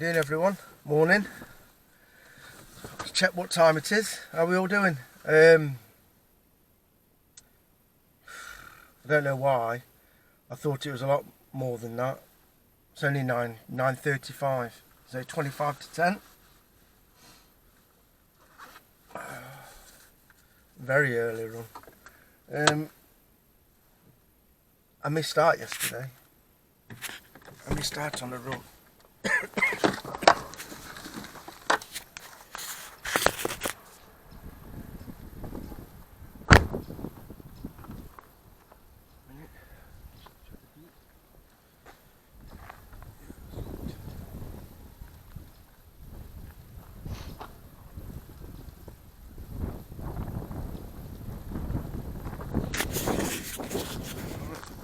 doing, everyone? Morning. Let's check what time it is. How are we all doing? I don't know why. I thought it was a lot more than that. It's only 9:35. So 25 to 10. Very early run. I missed out yesterday. I missed out on a run.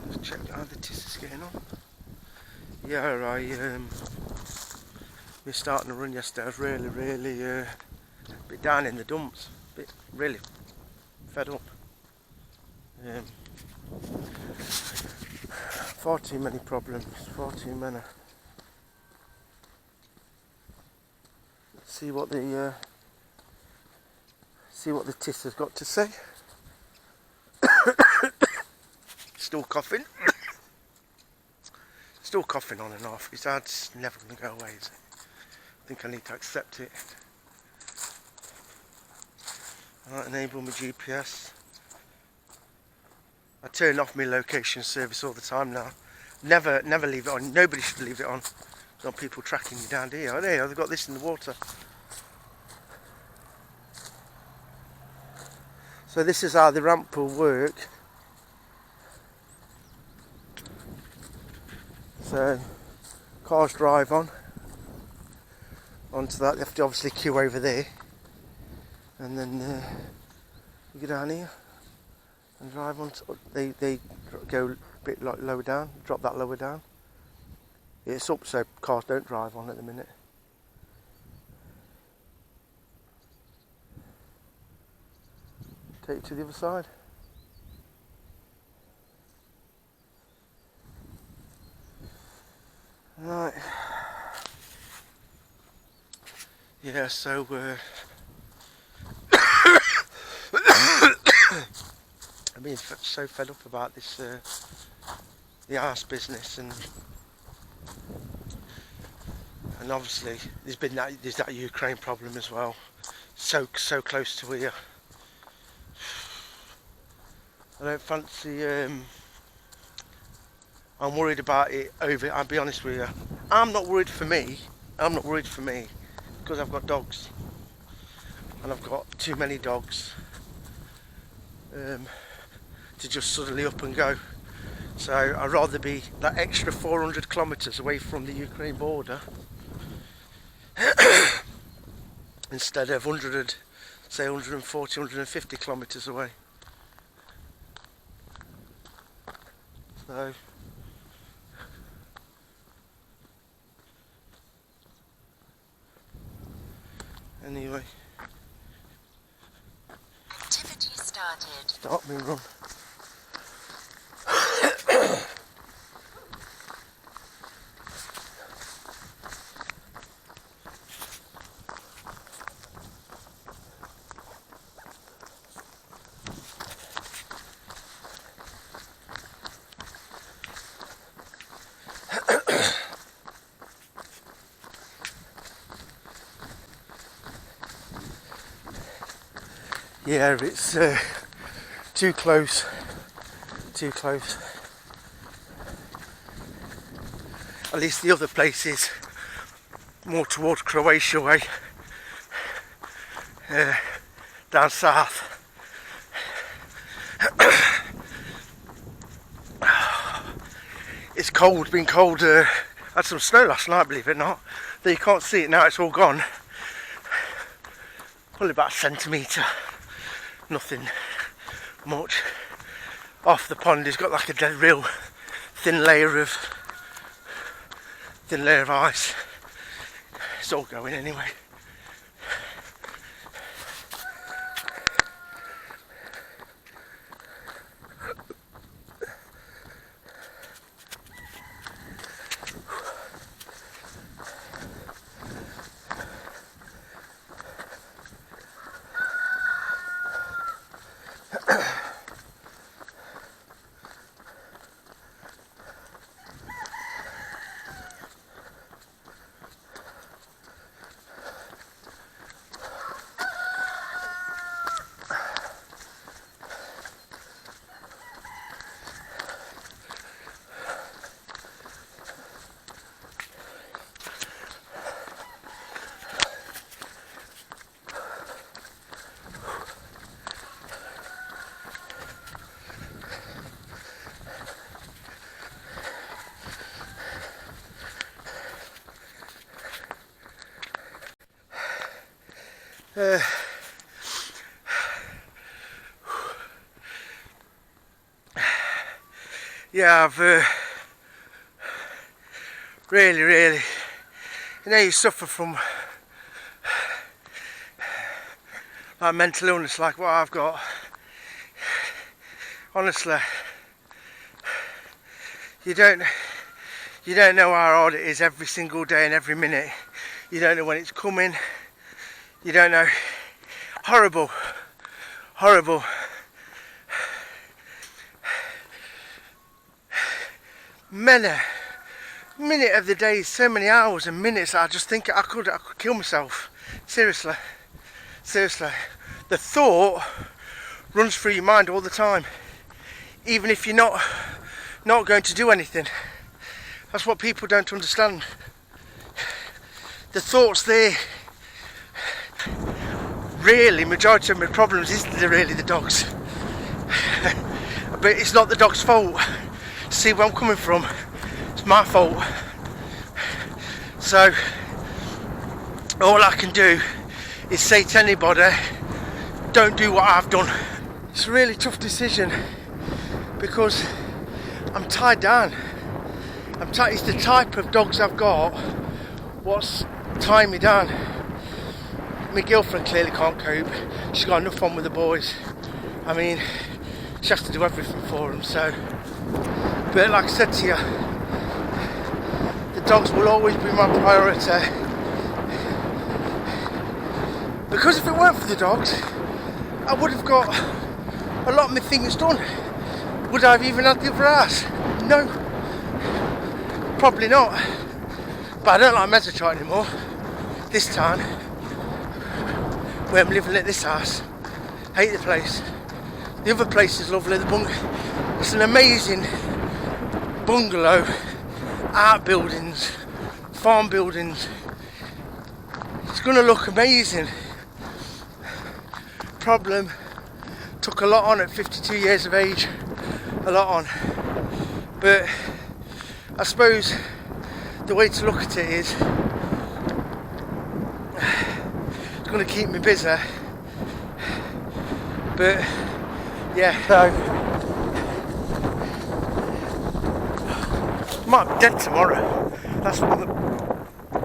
Just check how the tis is getting on. Yeah, I missed out on a run yesterday. I was really a bit down in the dumps, really fed up. Far too many problems, far too many. See what the tis has got to say. Still coughing. Still coughing on and off. His dad's never going to go away, is it? I think I need to accept it. I enable my GPS. I turn off my location service all the time now. Never leave it on. Nobody should leave it on. There's not people tracking you down here. Oh, there, they've got this in the water. So this is how the ramp will work. So cars drive onto that. They have to obviously queue over there, and then you go down here and drive on. They go a bit like lower down. Drop that lower down. It's up so cars don't drive on at the minute. Take it to the other side. Right. Yeah, so I've been so fed up about this the arse business, and obviously there's that Ukraine problem as well. So close to here. I don't fancy. I'm worried about it over. I'll be honest with you. I'm not worried for me because I've got dogs, and I've got too many dogs to just suddenly up and go. So I'd rather be that extra 400 kilometres away from the Ukraine border instead of 140, 150 kilometres away. So anyway, activity started. Start me run. Yeah, it's too close. At least the other place is more towards Croatia way, down south. It's cold, been cold. Had some snow last night, believe it or not. Though you can't see it now, it's all gone. Probably about a centimetre. Nothing much. Off the pond has got like a real thin layer of ice. It's all going anyway. Yeah, I've really, you suffer from like mental illness like what I've got. Honestly, you don't know how hard it is every single day and every minute. You don't know when it's coming. You don't know. Horrible. Minute of the day, so many hours and minutes. I just think I could kill myself. Seriously. The thought runs through your mind all the time, even if you're not going to do anything. That's what people don't understand. The thought's there. Really, majority of my problems is really the dogs. But it's not the dog's fault. See where I'm coming from? It's my fault. So all I can do is say to anybody, don't do what I've done. It's a really tough decision because I'm tied down. It's the type of dogs I've got what's tying me down. My girlfriend clearly can't cope. She's got enough fun with the boys. I mean, she has to do everything for them, so. But like I said to you, the dogs will always be my priority. Because if it weren't for the dogs, I would have got a lot of my things done. Would I have even had the other house? No. Probably not. But I don't like Metatron anymore. This time, where I'm living at this house. Hate the place. The other place is lovely. It's an amazing bungalow, outbuildings, farm buildings. It's going to look amazing. Problem, took a lot on at 52 years of age. A lot on. But I suppose the way to look at it is it's going to keep me busy. But yeah, so I might be dead tomorrow. That's one of the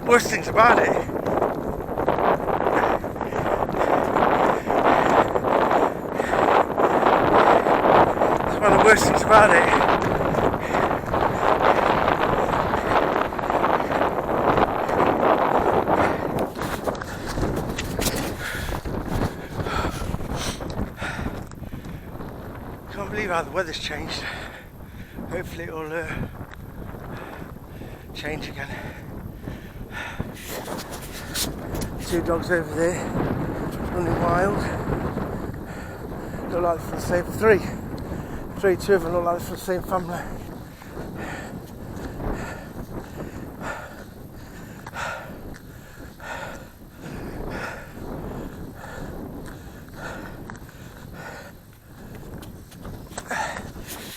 worst things about it. That's one of the worst things about it. Can't believe how the weather's changed. Hopefully it'll change again. Two dogs over there running wild. Look like they're from the same two of them look like they're from the same family.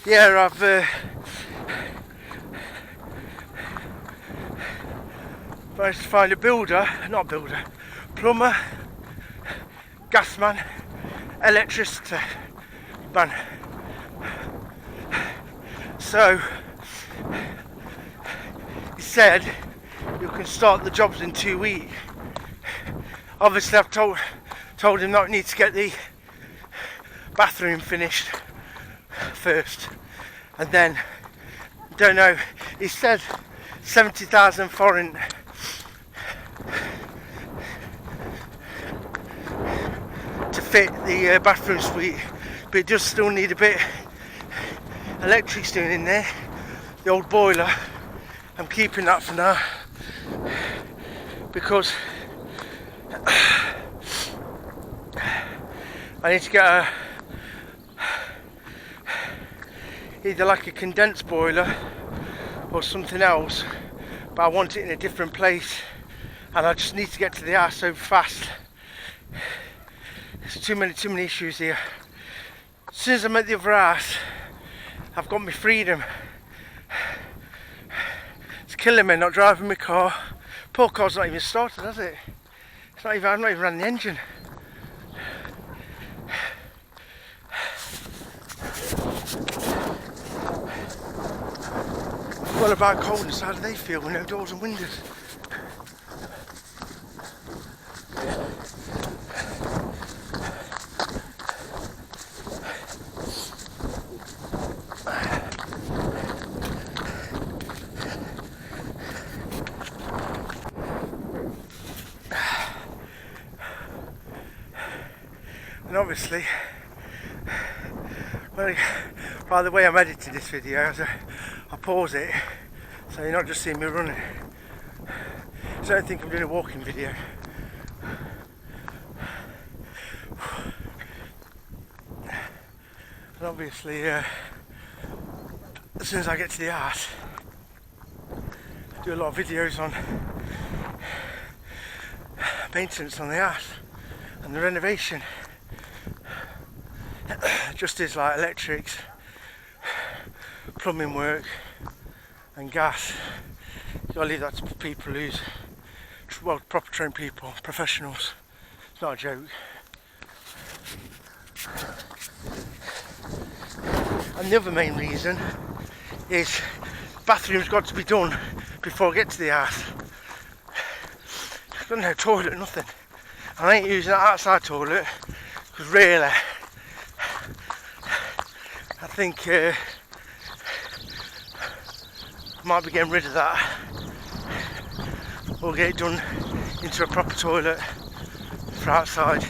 Yeah, I've managed to find a plumber, gas man, electricity man. So he said you can start the jobs in 2 weeks. Obviously I've told him that I need to get the bathroom finished first, and then don't know, he said 70,000 foreign to fit the bathroom suite, but it does still need a bit electrics doing in there. The old boiler, I'm keeping that for now because I need to get either like a condensed boiler or something else, but I want it in a different place and I just need to get to the house so fast. There's too many issues here. As soon as I'm at the other house, I've got my freedom. It's killing me not driving my car. Poor car's not even started, has it? I've not even ran the engine. What about coldness? How do they feel with no doors and windows? And obviously, by the way I'm editing this video, I pause it so you're not just seeing me running. So I don't think I'm doing a walking video. And obviously, as soon as I get to the house, I do a lot of videos on maintenance on the house and the renovation. Just as like electrics, plumbing work and gas, you gotta leave that to people who's, well, proper trained people, professionals. It's not a joke. And the other main reason is bathrooms got to be done before I get to the house. I've got no toilet, nothing. I ain't using that outside toilet because really I think I might be getting rid of that or get it done into a proper toilet for outside.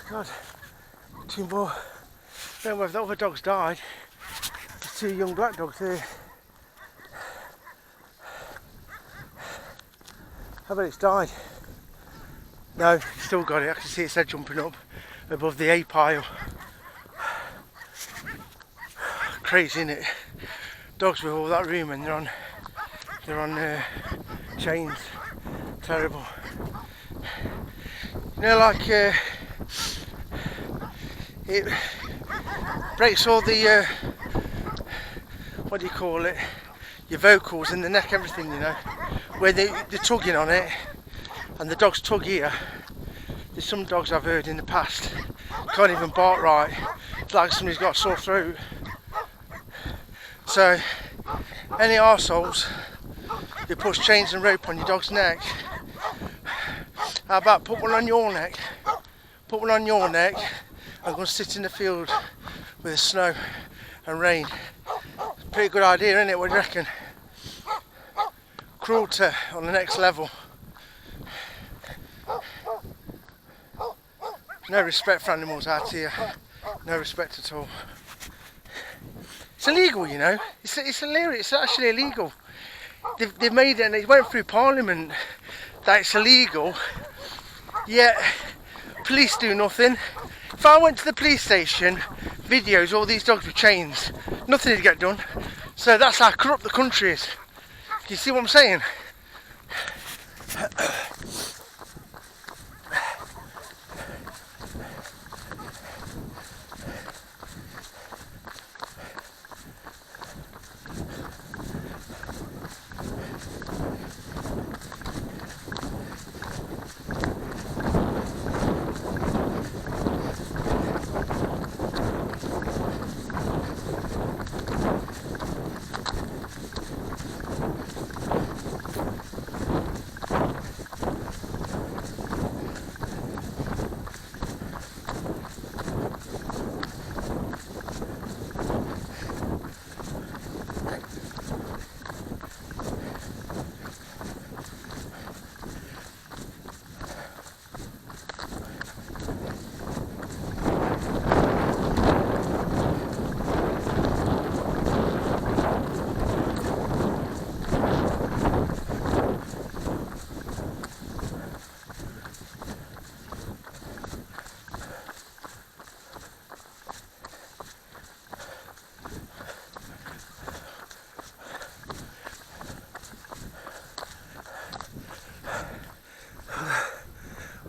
God, two more. I don't know if the other dogs died. There's two young black dogs here. I bet it's died. No, it's still got it. I can see its head jumping up above the hay pile. Crazy, isn't it? Dogs with all that room and they're on chains. Terrible. You know, like it breaks all the what do you call it? Your vocals in the neck, everything, you know. Where they're tugging on it, and the dogs tug here. There's some dogs I've heard in the past can't even bark right. It's like somebody's got a sore throat. So, any arseholes who puts chains and rope on your dog's neck, how about put one on your neck? Put one on your neck and go and sit in the field with the snow and rain. Pretty good idea, isn't it? What do you reckon? Cruelty on the next level. No respect for animals out here. No respect at all. It's illegal, you know. It's actually illegal. They've made it, and it went through Parliament that it's illegal. Yet police do nothing. If I went to the police station, videos all these dogs with chains, nothing would get done. So that's how corrupt the country is. Can you see what I'm saying?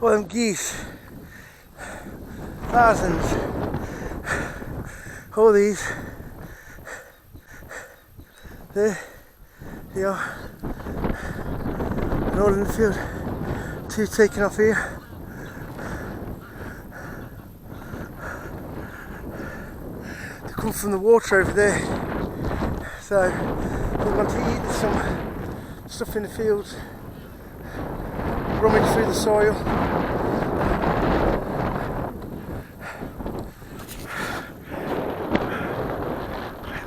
All them geese, thousands, all these, there they are, and all in the field, two taking off here. They come from the water over there, so they want to eat some stuff in the fields, rummage through the soil.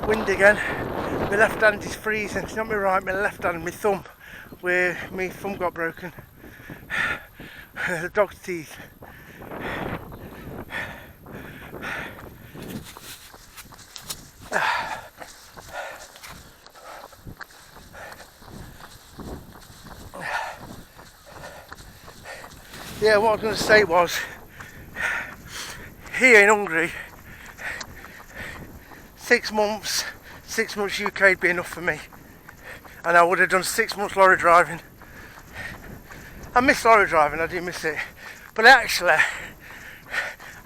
Wind again. My left hand is freezing. It's not my right, my left hand, my thumb, where my thumb got broken. The dog's teeth. Yeah, what I was going to say was, here in Hungary, 6 months UK would be enough for me, and I would have done 6 months lorry driving. I miss lorry driving, I do miss it, but I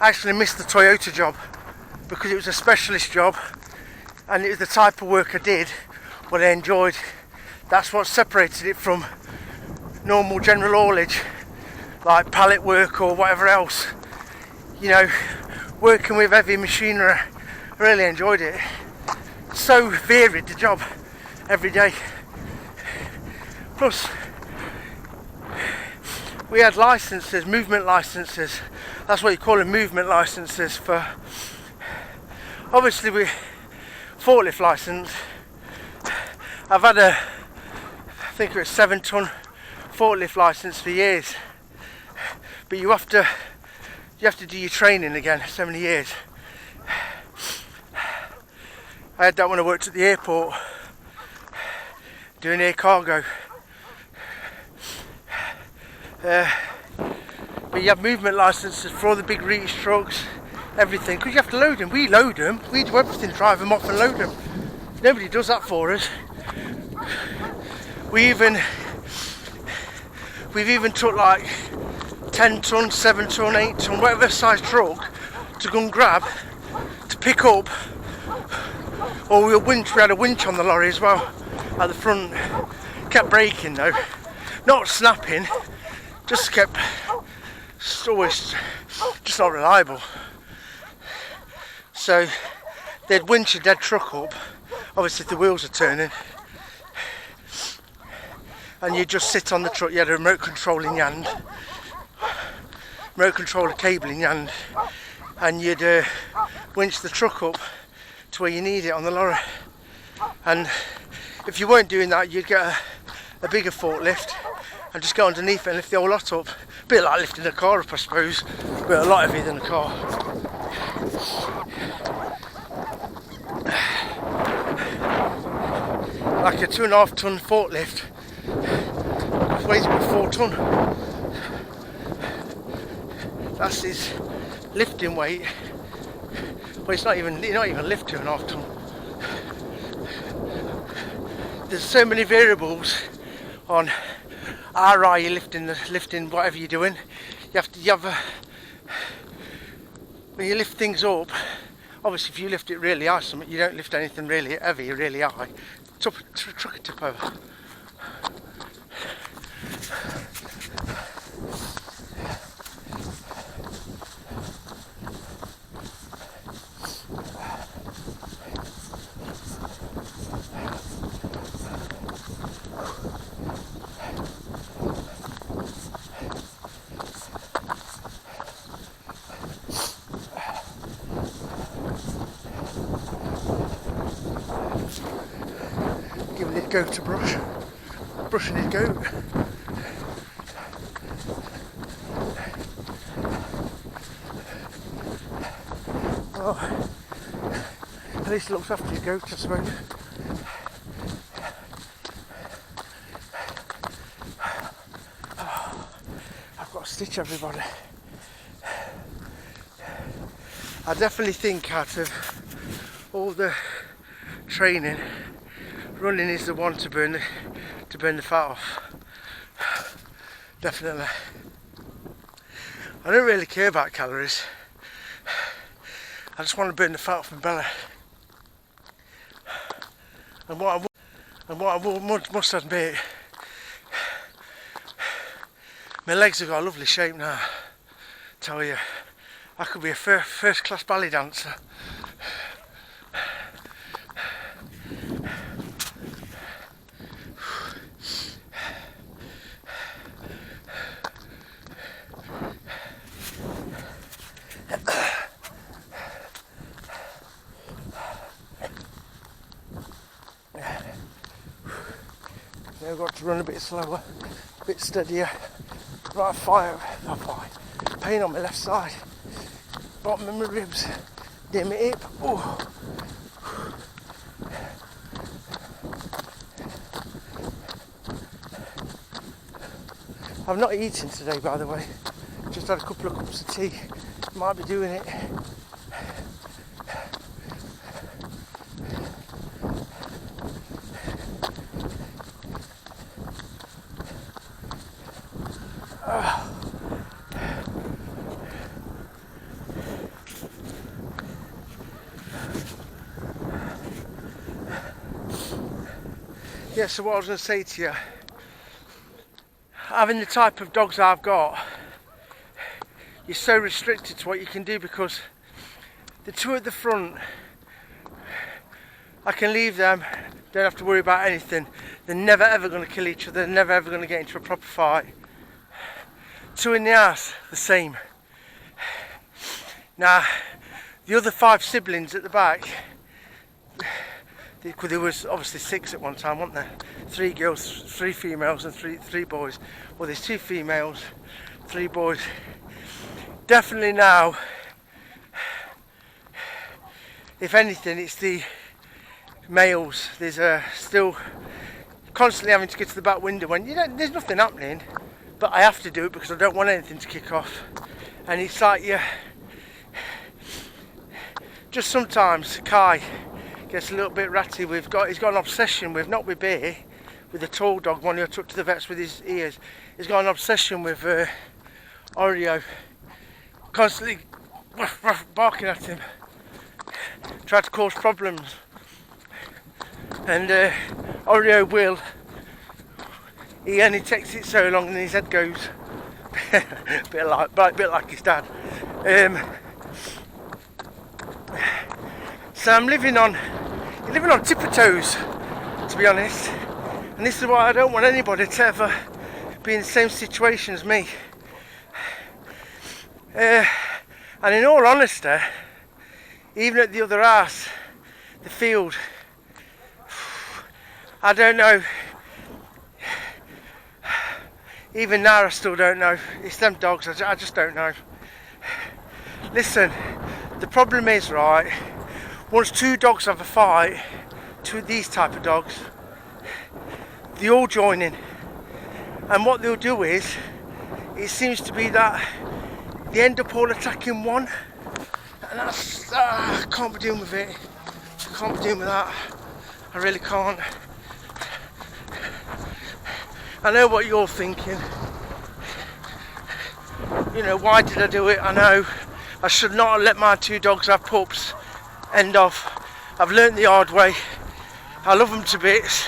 actually missed the Toyota job, because it was a specialist job, and it was the type of work I did what I enjoyed. That's what separated it from normal general haulage, like pallet work or whatever else. You know, working with heavy machinery, I really enjoyed it. So varied the job every day. Plus, we had licenses, movement licenses. That's what you call them, movement licenses for. Obviously, we forklift license. I've had I think it was 7-ton forklift license for years. But you have to do your training again, 70 years. I had that when I worked at the airport, doing air cargo. But you have movement licenses for all the big reach trucks, everything, because you have to load them. We load them, we do everything, drive them off and load them. Nobody does that for us. We've even took like 10 ton, 7 ton, 8 ton, whatever size truck to go and grab, to pick up, or we had a winch on the lorry as well at the front. Kept breaking though, not snapping, just always just not reliable. So they'd winch a dead truck up, obviously if the wheels are turning, and you just sit on the truck. You had a remote control in your hand, remote controller cable in your hand, and you'd winch the truck up to where you need it on the lorry. And if you weren't doing that, you'd get a bigger forklift and just go underneath it and lift the whole lot up. A bit like lifting a car up, I suppose, but a lot heavier than a car. Like a 2.5 ton forklift weighs about 4 ton. That's his lifting weight. Well, you're not even lift 2.5 ton. There's so many variables on how high you're lifting whatever you're doing. When you lift things up, obviously if you lift it really high, you don't lift anything really heavy, really high. Truck a tip over. Giving it goat to brushing his goat. Oh, at least it looks after your goat, I suppose. Oh, I've got a stitch, everybody. I definitely think out of all the training, running is the one to burn the fat off. Definitely. I don't really care about calories. I just want to burn the fat off my belly. And what I must admit, my legs have got a lovely shape now. Tell you, I could be a first class ballet dancer. Now I've got to run a bit slower, a bit steadier. Right, fire, pain on my left side, bottom of my ribs, near my hip. Oh. I've not eaten today, by the way. Just had a couple of cups of tea. Might be doing it. Yeah, so what I was going to say to you, having the type of dogs I've got, you're so restricted to what you can do, because the two at the front, I can leave them, don't have to worry about anything. They're never ever going to kill each other, they're never ever going to get into a proper fight. Two in the ass, the same. Now, the other 5 siblings at the back, there was obviously 6 at one time, weren't there? 3 girls, 3 females and three boys. Well, there's 2 females, 3 boys. Definitely now, if anything, it's the males. There's still constantly having to get to the back window when there's nothing happening, but I have to do it because I don't want anything to kick off. And it's like, just sometimes Kai gets a little bit ratty. He's got an obsession with, not with Bear, with the tall dog, one who took to the vets with his ears. He's got an obsession with Oreo, constantly barking at him, try to cause problems. And Oreo will, he only takes it so long and his head goes a bit like his dad. So I'm living on tipper toes, to be honest, and this is why I don't want anybody to ever be in the same situation as me. And in all honesty, even at the other house, the field, I don't know. Even now I still don't know. It's them dogs, I just don't know. Listen, the problem is, right, once 2 dogs have a fight, 2 of these type of dogs, they all join in. And what they'll do is, it seems to be that they end up all attacking one. And that's, I can't be dealing with it. I can't be dealing with that. I really can't. I know what you're thinking. You know, why did I do it? I know I should not have let my 2 dogs have pups. End of. I've learnt the hard way. I love them to bits,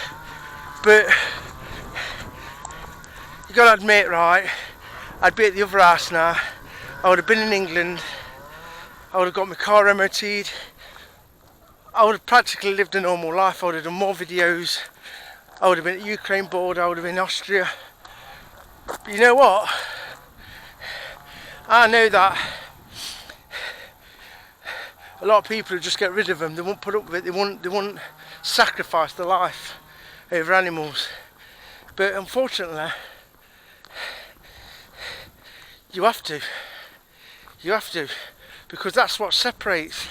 but you gotta admit, right, I'd be at the other house now. I would have been in England. I would have got my car MOT'd. I would have practically lived a normal life. I would have done more videos. I would have been at Ukraine border. I would have been in Austria. But you know what? I know that a lot of people who just get rid of them, they won't put up with it, they won't sacrifice their life over animals. But unfortunately, you have to, because that's what separates.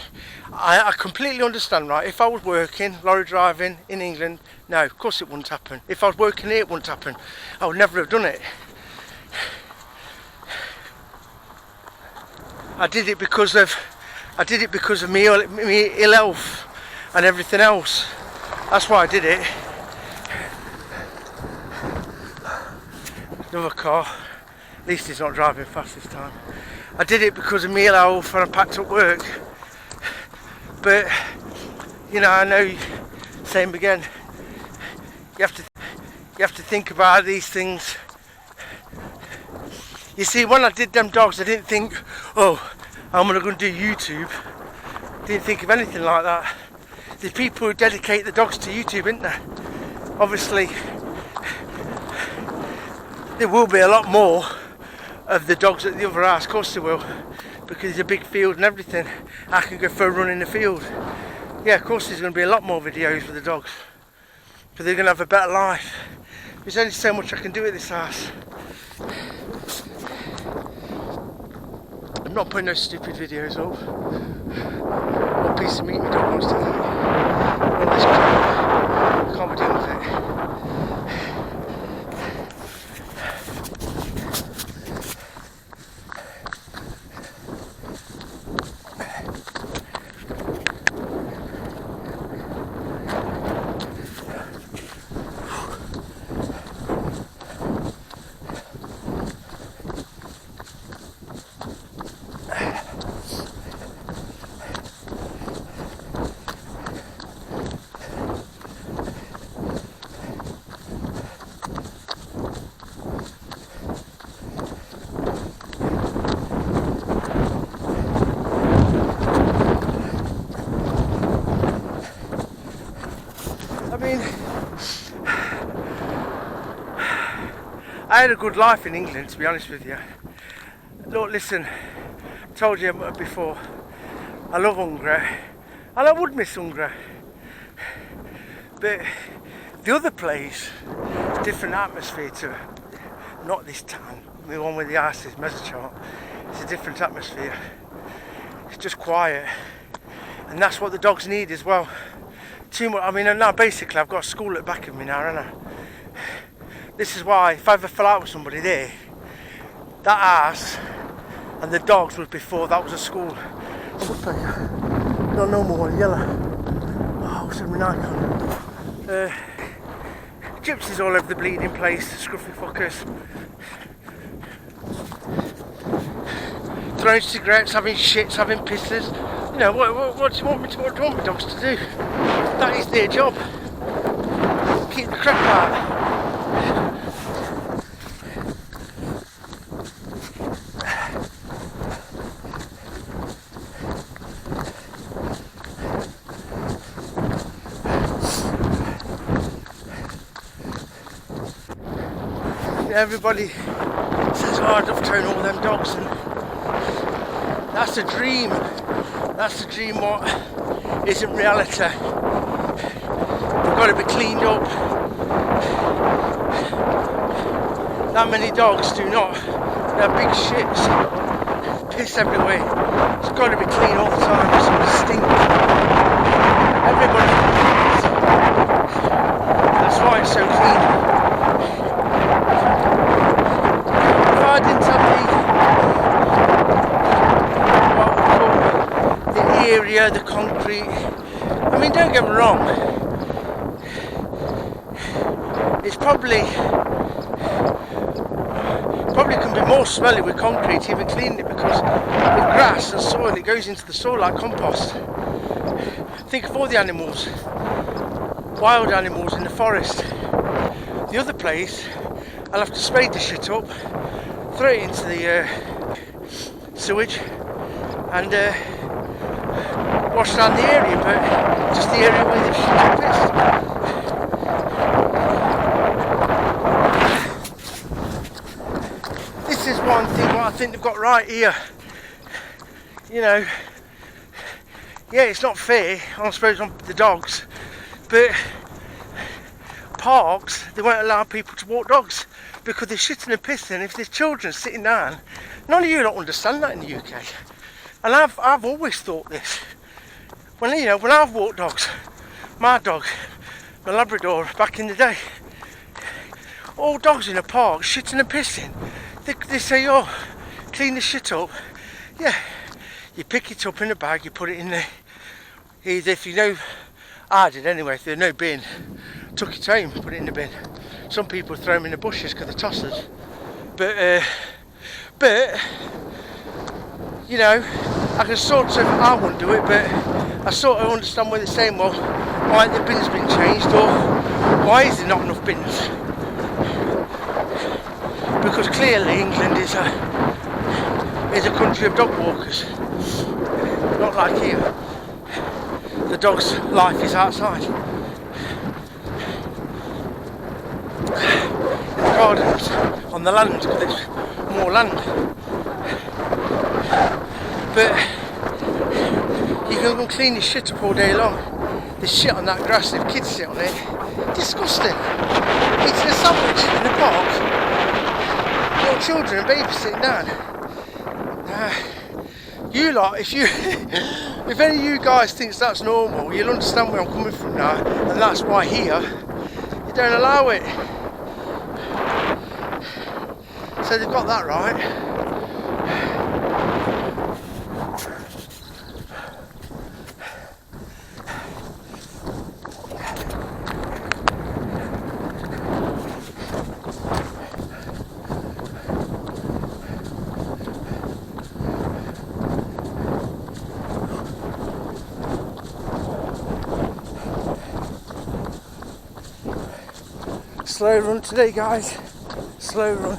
I completely understand, right? If I was working, lorry driving in England, no, of course it wouldn't happen. If I was working here, it wouldn't happen. I would never have done it. I did it because of me ill health and everything else. That's why I did it. Another car. At least he's not driving fast this time. I did it because of meal hour when I packed up work. But you know, I know. Same again. You have to think about these things. You see, when I did them dogs, I didn't think, oh, I'm gonna go and do YouTube. Didn't think of anything like that. There's people who dedicate the dogs to YouTube, isn't there? Obviously, there will be a lot more of the dogs at the other house, of course there will, because there's a big field and everything. I can go for a run in the field. Yeah, of course there's going to be a lot more videos with the dogs, because they're going to have a better life. There's only so much I can do at this house. I'm not putting no stupid videos up. What piece of meat my dog wants to eat. All this crap. Can't be doing with it. I had a good life in England, to be honest with you. Look, listen, I told you before, I love Hungary, and I would miss Hungary. But the other place, it's a different atmosphere to, not this town, the one with the ice is Mezzachart. It's a different atmosphere. It's just quiet, and that's what the dogs need as well. Too much. I mean, now basically I've got a school at the back of me now, haven't I? This is why, if I ever fell out with somebody there, that house and the dogs was before that was a school. What's that? Not normal one, yellow. Oh, what's that Nikon? Gypsies all over the bleeding place, scruffy fuckers. Throwing cigarettes, having shits, having pisses. You know, what do you want me to, what do you want my dogs to do? That is their job. Keep the crap out. Everybody says, oh, I'd love to own all them dogs, and that's a dream. That's a dream what isn't reality. They've got to be cleaned up. That many dogs do not. They have big shits, piss everywhere. It's got to be clean all the time, it's going to stink. Everybody. That's why it's so clean. I didn't have the area, the concrete. I mean, don't get me wrong. It's probably can be more smelly with concrete, even cleaning it, because with grass and soil, it goes into the soil like compost. Think of all the animals, wild animals in the forest. The other place, I'll have to spade the shit up, throw it into the sewage and wash down the area, but just the area where the shit are pissed. This is one thing what I think they've got right here. You know, yeah, it's not fair, I suppose, on the dogs, but parks, they won't allow people to walk dogs because they're shitting and pissing. If there's children sitting down, none of you don't understand that in the UK. And I've always thought this. When I've walked dogs, my dog, my Labrador, back in the day, all dogs in a park shitting and pissing, they say, oh, clean the shit up. Yeah, you pick it up in a bag, you put it in there. Either, if you know, I did anyway, if there's no bin, took it home, put it in the bin. Some people throw them in the bushes because they're tossers. But you know, I can sort of, I wouldn't do it, but I sort of understand where they're saying, well, why the bins been changed, or why is there not enough bins? Because clearly England is a country of dog walkers, not like here. The dog's life is outside, in the gardens, on the land, because it's more land. But you can go and clean your shit up all day long. There's shit on that grass, if kids sit on it, disgusting. Eating a sandwich in a park, little children and babies sitting down. You lot, if any of you guys thinks that's normal, you'll understand where I'm coming from now, and that's why here you don't allow it. So they've got that right. Slow run today, guys. Slow run.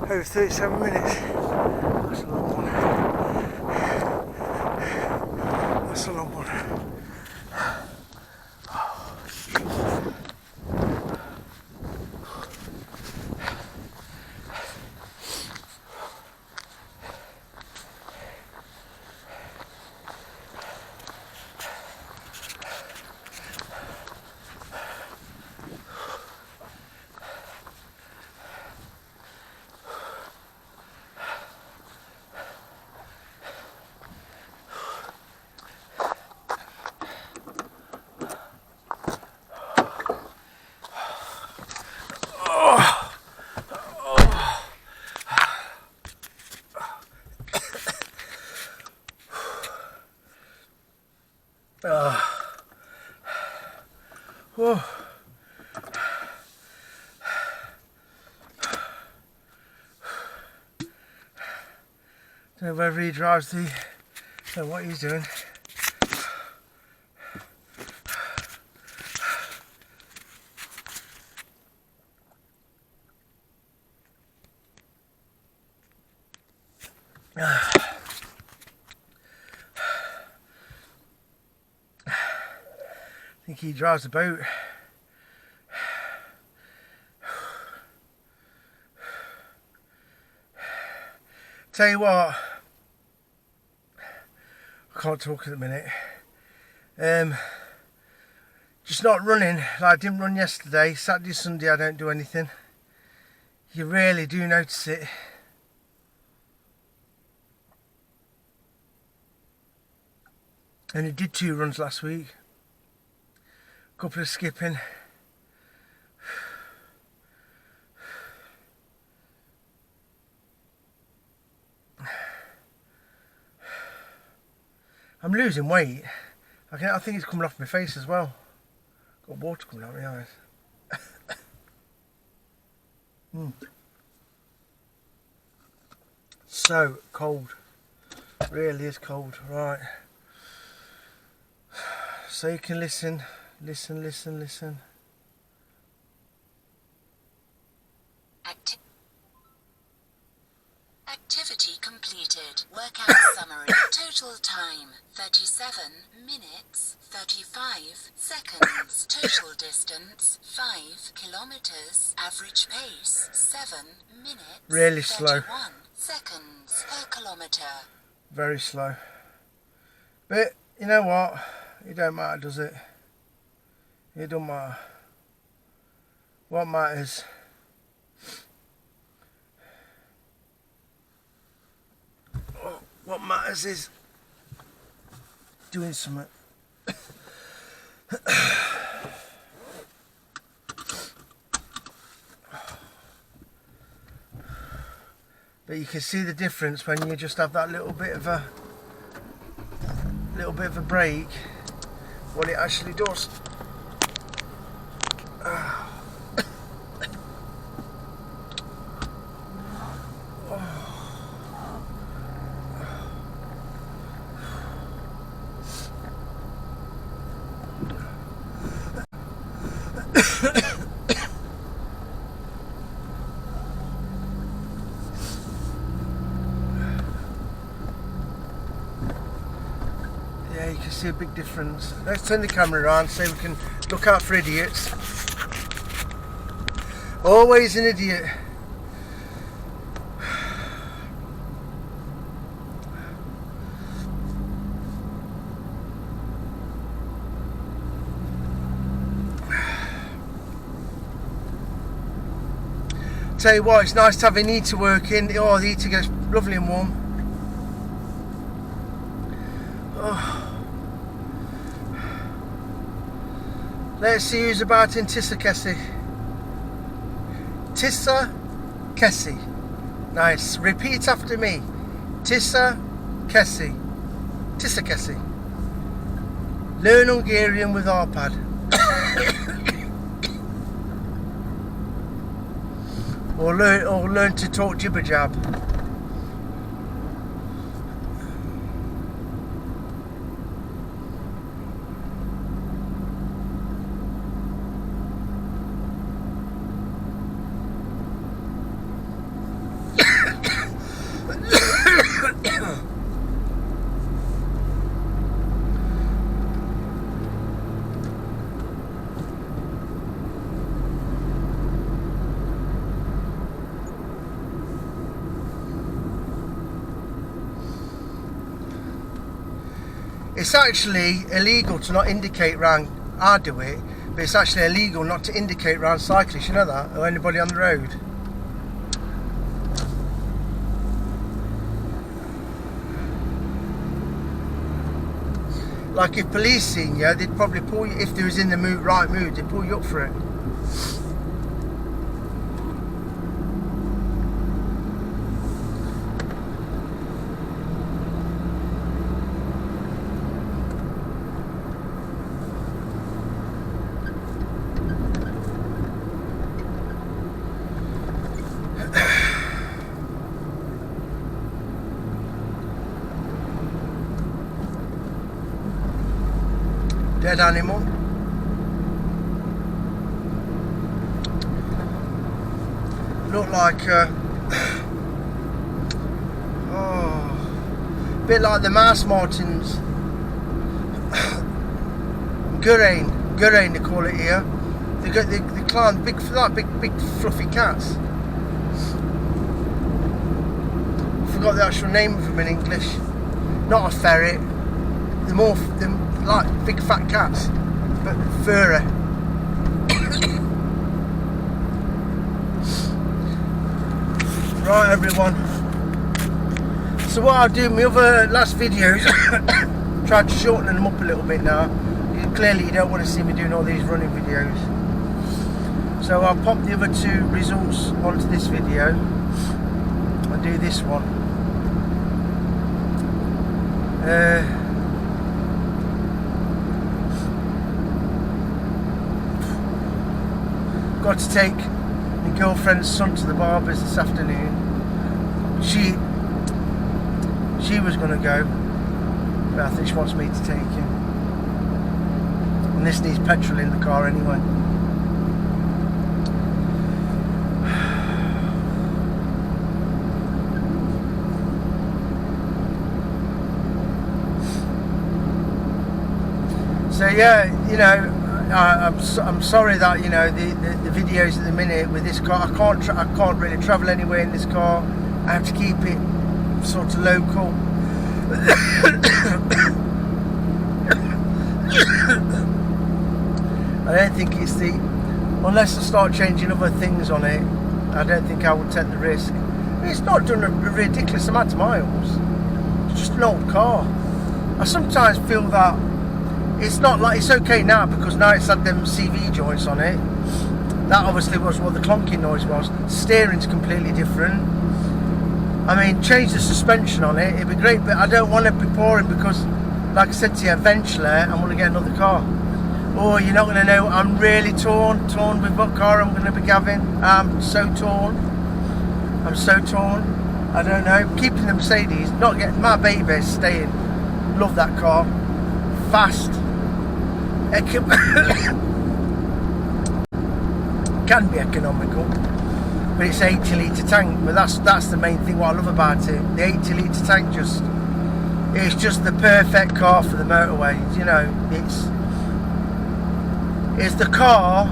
Over 37 minutes. That's a long one. That's a long one. Whoa. Don't know whether he drives the, don't know what he's doing. I think he drives the boat. Tell you what, I can't talk at the minute. Just not running. Like I didn't run yesterday. Saturday, Sunday I don't do anything. You really do notice it. And it did 2 runs last week. Couple of skipping. I'm losing weight. I think it's coming off my face as well. Got water coming out of my eyes. So cold. Really is cold. Right. So you can listen. Activity completed. Workout summary. Total time 37 minutes 35 seconds. Total distance 5 kilometers. Average pace 7 minutes really slow. 31 seconds per kilometer. Very slow. But you know what? It don't matter, does it? It don't matter. What matters is doing something. But you can see the difference when you just have that little bit of a break, what it actually does. Yeah, you can see a big difference. Let's turn the camera around so we can look out for idiots. Always an idiot. Tell you what, it's nice to have a heater working. Oh, the heater gets lovely and warm. Oh. Let's see who's about in Tissakessi. Tissakessi. Nice. Repeat after me. Tissakessi. Tissakessi. Learn Hungarian with iPad. or learn to talk jibber jab. It's actually illegal to not indicate round. I do it, but it's actually illegal not to indicate round cyclists. You know that, or anybody on the road. Like if police seen you, they'd probably pull you. If they was in the right mood, they'd pull you up for it. Dead animal. Look like a bit like the mouse martins. Gurain they call it here. They climb big fluffy cats. Forgot the actual name of them in English. Not a ferret. They're like big fat cats, but furry. Right, everyone. So what I'll do in my other last videos, tried to shorten them up a little bit now. Clearly you don't want to see me doing all these running videos. So I'll pop the other two results onto this video. I'll do this one. Got to take my girlfriend's son to the barber's this afternoon. She was going to go, but I think she wants me to take him. And this needs petrol in the car anyway. So yeah, you know, I'm sorry that, you know, the videos at the minute with this car, I can't really travel anywhere in this car. I have to keep it sort of local. I don't think it's the... Unless I start changing other things on it, I don't think I would take the risk. It's not done a ridiculous amount of miles. It's just an old car. I sometimes feel that it's not like... It's okay now because now it's had them CV joints on it. That obviously was what the clonking noise was. Steering's completely different. I mean, change the suspension on it, it'd be great, but I don't want to be pouring because, like I said to you, eventually I'm going to get another car. Oh, you're not going to know, I'm really torn with what car I'm going to be having. I'm so torn. I don't know. Keeping the Mercedes, not getting my baby's staying. Love that car. Fast. It can be economical. But it's 80 litre tank, but that's the main thing what I love about it. The 80 litre tank it's just the perfect car for the motorways, you know. It's the car,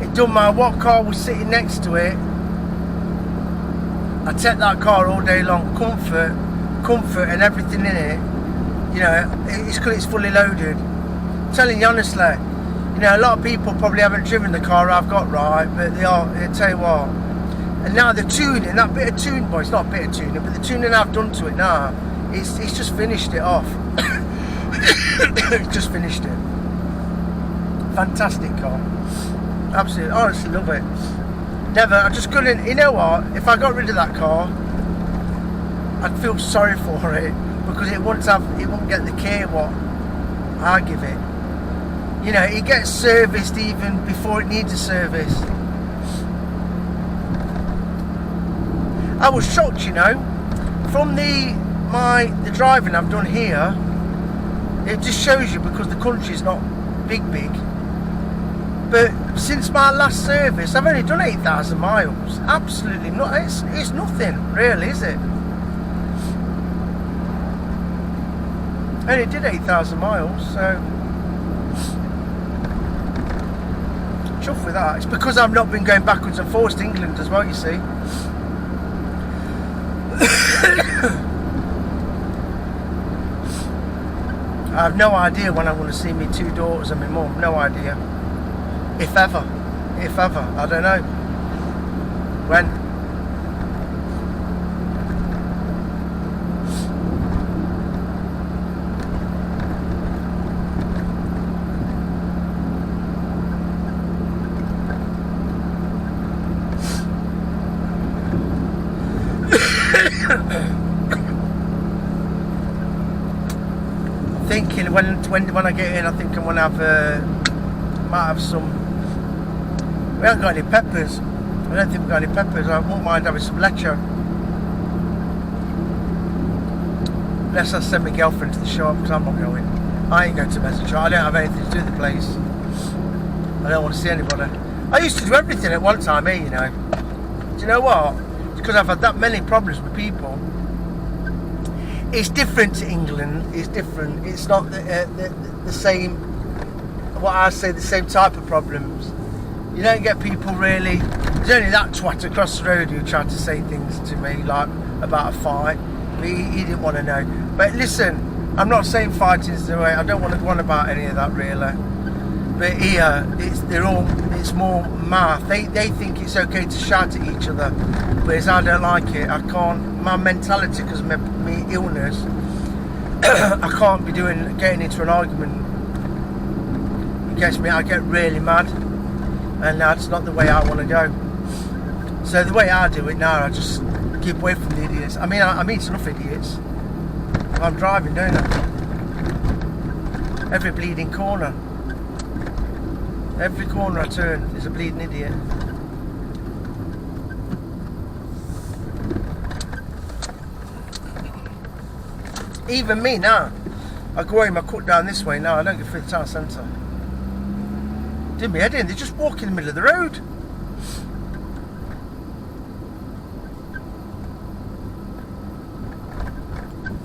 it don't matter what car was sitting next to it, I take that car all day long. Comfort and everything in it, you know, it's because it's fully loaded. I'm telling you honestly, you know, a lot of people probably haven't driven the car I've got, right, but they are, I'll tell you what. And now the tuning, that bit of tuning, boy, it's not a bit of tuning, but the tuning I've done to it now, it's just finished it off. It's just finished it. Fantastic car. Absolutely, honestly love it. Never, I just couldn't, you know what, if I got rid of that car, I'd feel sorry for it, because it won't get the care what I give it. You know, it gets serviced even before it needs a service. I was shocked, you know, from the driving I've done here. It just shows you because the country's not big. But since my last service, I've only done 8,000 miles. Absolutely not. It's nothing, really, is it? I only did 8,000 miles, so. Chuff with that. It's because I've not been going backwards and forwards to England as well, you see. I have no idea when I'm going to see me 2 daughters and my mum. No idea. If ever. I don't know. When? Thinking when I get in, I think I'm gonna have might have some. We haven't got any peppers. I don't think we've got any peppers. I won't mind having some leche. Unless I send my girlfriend to the shop, because I'm not going. I ain't going to message her. I don't have anything to do with the place. I don't want to see anybody. I used to do everything at one time here, you know. Do you know what? It's because I've had that many problems with people. It's different to England. It's different. It's not the same. What I say, the same type of problems. You don't get people really. There's only that twat across the road who tried to say things to me like about a fight, but he didn't want to know. But listen, I'm not saying fighting's the way. I don't want to go on about any of that really. But here, it's more math. They think it's okay to shout at each other, whereas I don't like it. I can't. My mentality, because of my illness, I can't be getting into an argument. It gets me. I get really mad, and that's not the way I want to go. So the way I do it now, I just keep away from the idiots. I mean, I meet enough idiots. I'm driving, don't I? Every bleeding corner. Every corner I turn is a bleeding idiot. Even me now, I go home, I cut down this way now, I don't go through the town centre. Did me head in, they just walk in the middle of the road.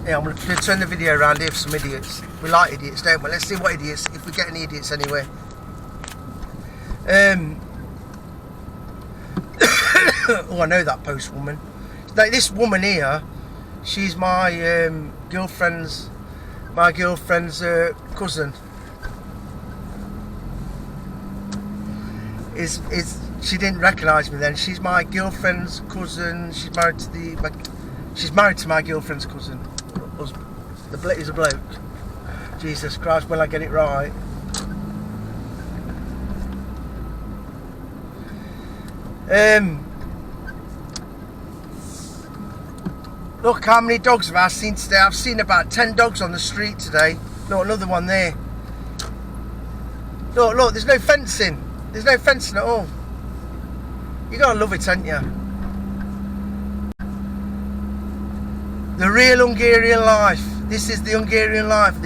Yeah, I'm going to turn the video around here for some idiots. We like idiots, don't we? Let's see what idiots, if we get any idiots anyway. Oh, I know that postwoman. Like this woman here, She's my girlfriend's cousin. Is she didn't recognise me then? She's my girlfriend's cousin. She's married to my girlfriend's cousin. He's a bloke. Jesus Christ, will I get it right? Look how many dogs have I seen today. I've seen about 10 dogs on the street today. Look, another one there. Look, there's no fencing. There's no fencing at all. You gotta love it, ain't you? The real Hungarian life. This is the Hungarian life.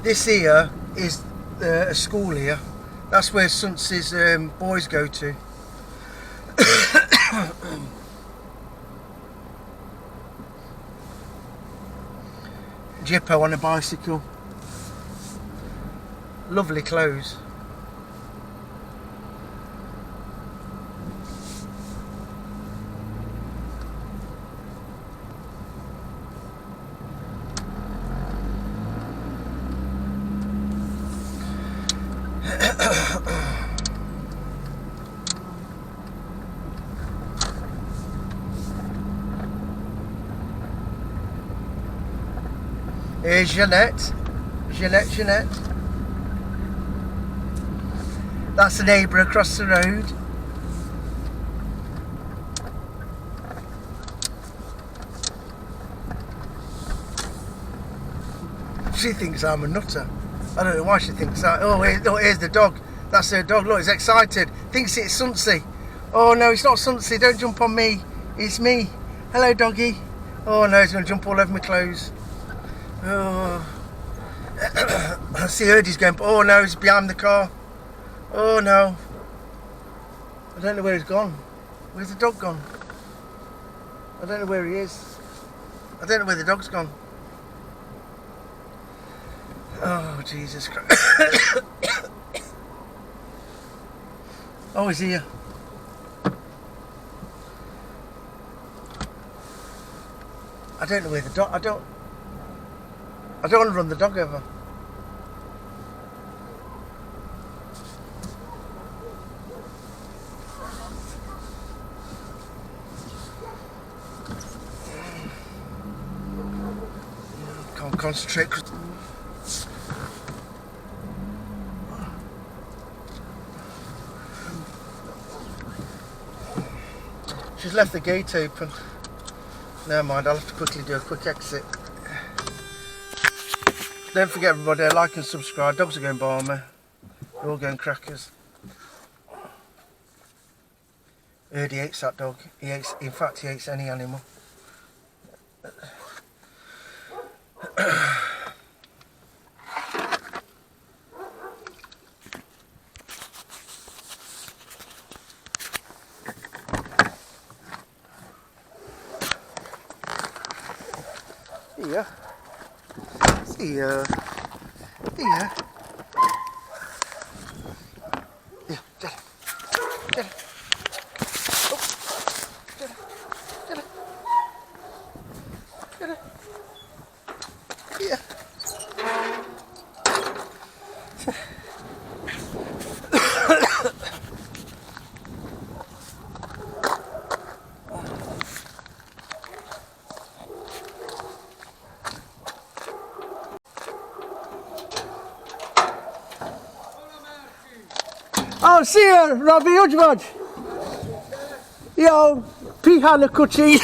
This here is a school here. That's where Suntz's boys go to. Jippo on a bicycle. Lovely clothes. Here's Jeanette. Jeanette. That's a neighbour across the road. She thinks I'm a nutter. I don't know why she thinks that. Oh, here's the dog. That's her dog. Look, he's excited. Thinks it's Suntzy. Oh no, it's not Suntzy. Don't jump on me. It's me. Hello, doggy. Oh no, he's going to jump all over my clothes. Oh. I see He's going. Oh no, he's behind the car. Oh no. I don't know where he's gone. Where's the dog gone? I don't know where he is. I don't know where the dog's gone. Oh, Jesus Christ. Oh, he's here. I don't know where the dog... I don't want to run the dog over. Can't concentrate. She's left the gate open. Never mind, I'll have to quickly do a quick exit. Don't forget everybody, like and subscribe. Dogs are going by me. They're all going crackers. He hates that dog. In fact, he hates any animal. Here. Here. Here. Here, get it. Get it. Oh. Get it. Get it. Get it. Here. see you, Robbie. How'd you want? Yo, Pihan a cutie.